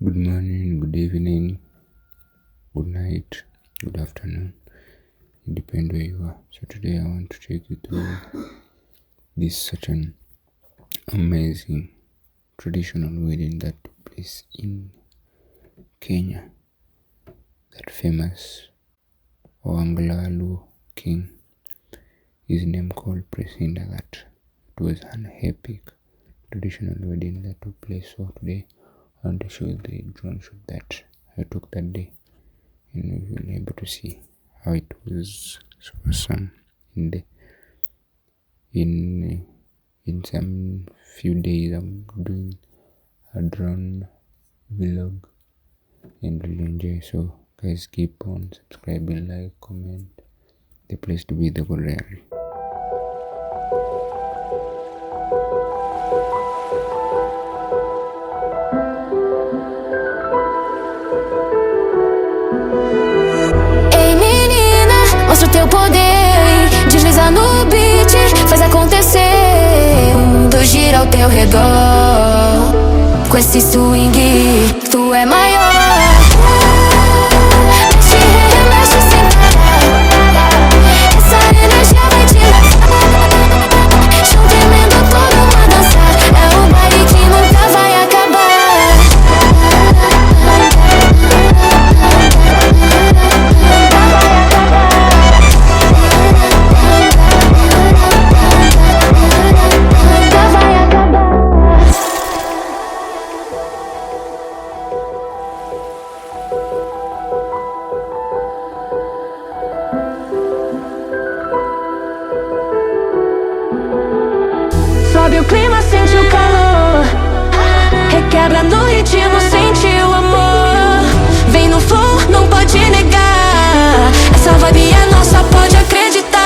Good morning, good evening, good night, good afternoon. It depends where you are. So today I want to take you through this such an amazing traditional wedding that took place in Kenya. That famous Luo king, his name called Presinda. That it was an epic traditional wedding that took place. So today I want to show you the drone shot that I took that day, and you'll be able to see how it was so awesome. In some few days I'm doing a drone vlog and really enjoy. So guys, keep on subscribing, like, comment. The place to be, TheGor Diaries. Mostra o teu poder, desliza no beat, faz acontecer. O mundo gira ao teu redor. Com esse swing, tu é maior. Mexe, remexe sem parar. Essa energia vai te levar. Chão tremendo, todo mundo a dançar. É um baile que nunca vai acabar. Sobe o clima, sente o calor. Requebra no ritmo, sente o amor. Vem no flow, não pode negar. Essa vibe é nossa, pode acreditar.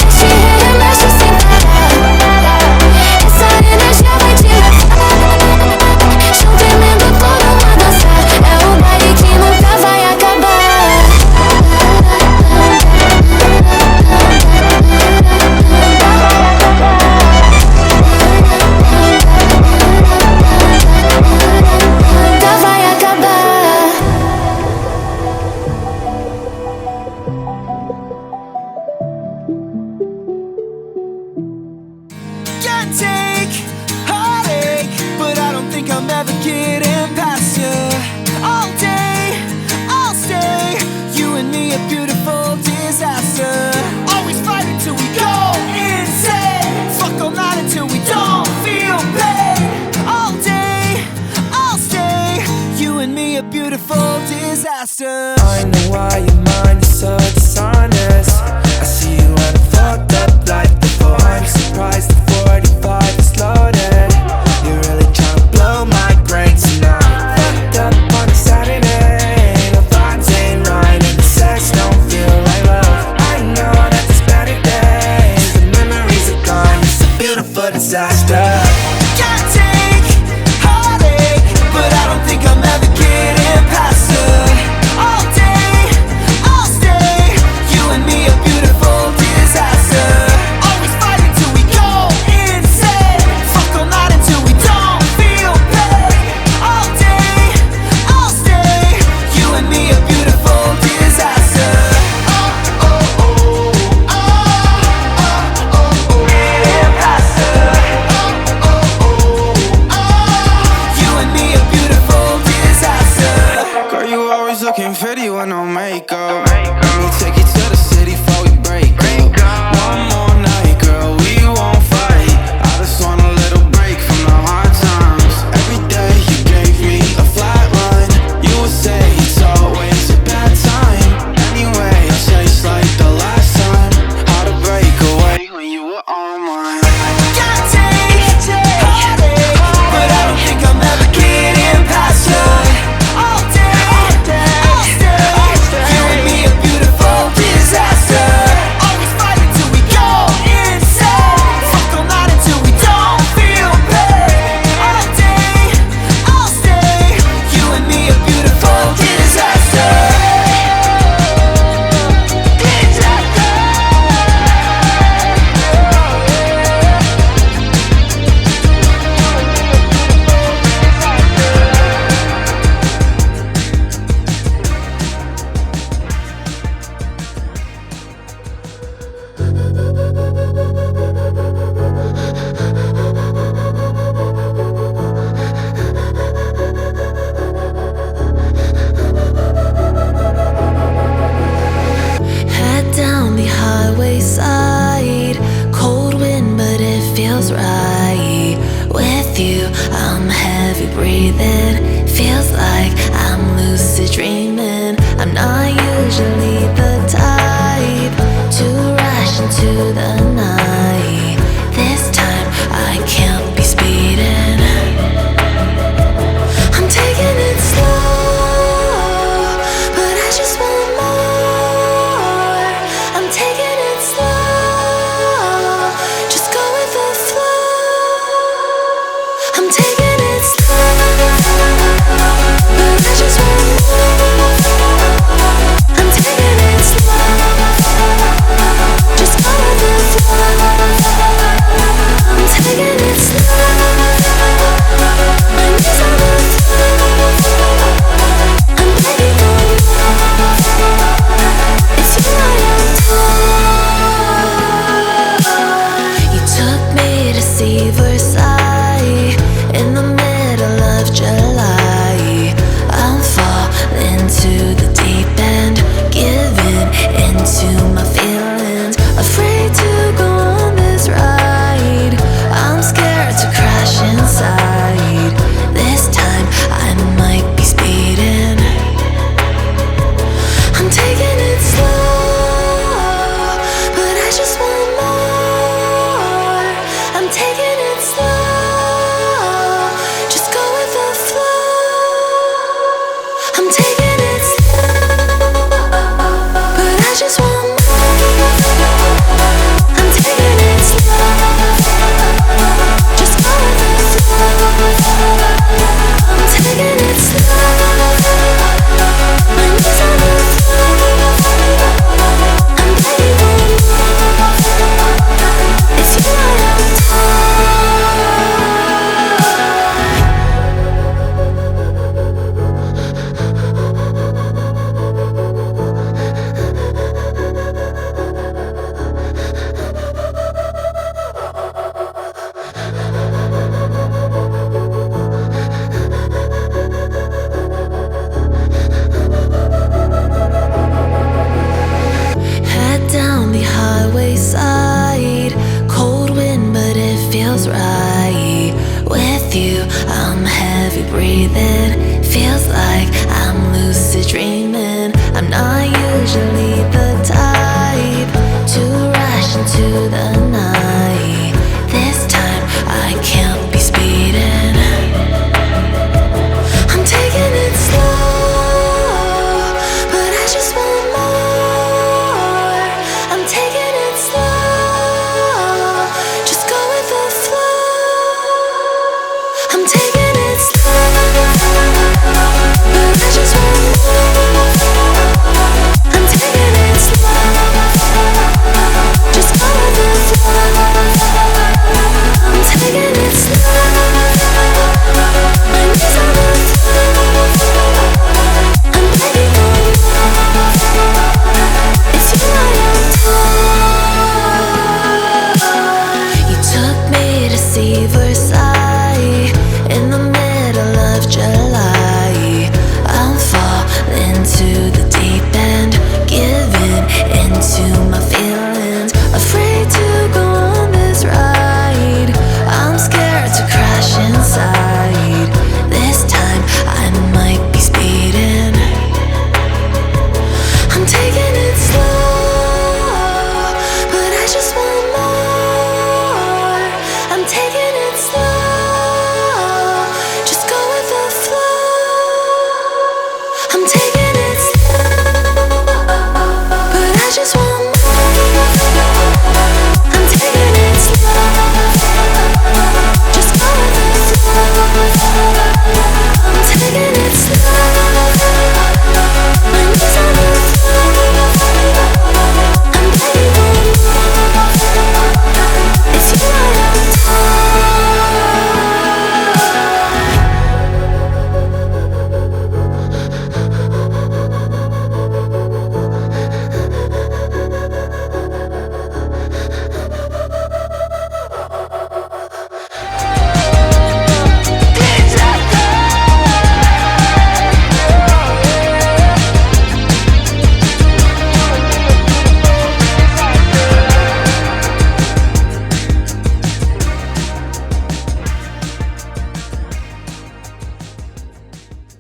Mexe, remexe sem parar. Essa energia vai te levar. Chão tremendo, todo mundo a dançar. É um baile que nunca vai acabar. Can't take heartache, but I don't think I'm ever getting past you. All day, I'll stay. You and me, a beautiful disaster. Always fighting till we go insane. Fuck all night until we don't feel pain. All day, I'll stay. You and me, a beautiful disaster. I know why your mind is so dishonest. I see you and I'm fucked up like before. I'm surprised the 45 is loaded. You're really trying to blow my brain tonight. Fucked up on a Saturday. The vibes ain't right and the sex don't feel like love. I know that there's better days. The memories are gone. It's a beautiful disaster. Can't take heartache, but I don't think I'm ever getting past her. All day, you, I'm heavy breathing. Feels like I'm lucid dreaming. I'm not usually the type to rush into the night. This time I can't be speeding. I'm taking it slow, but I just want more. I'm taking it slow, just go with the flow. I'm taking it slow, but I just want more. I'm taking it slow, just go with the flow. I'm taking it slow, my knees on the floor. I'm begging on you, it's you I adore. You took me to see Versailles in the middle of July. I'm falling to the deep end, giving into my feelings. Afraid to go on this ride, I'm scared to crash inside. This time I might be speeding. I'm taking it slow, but I just want more. I'm taking it slow, just go with the flow. I'm taking it slow, but I just want more. I'm taking it slow, just go with the flow. I'm taking it slow, my knees on the floor. I'm begging on you, it's you I head down the highway side. Cold wind, but it feels right. With you, I'm heavy breathing. Feels like I'm lucid dreaming. I'm not usually the type to rush into the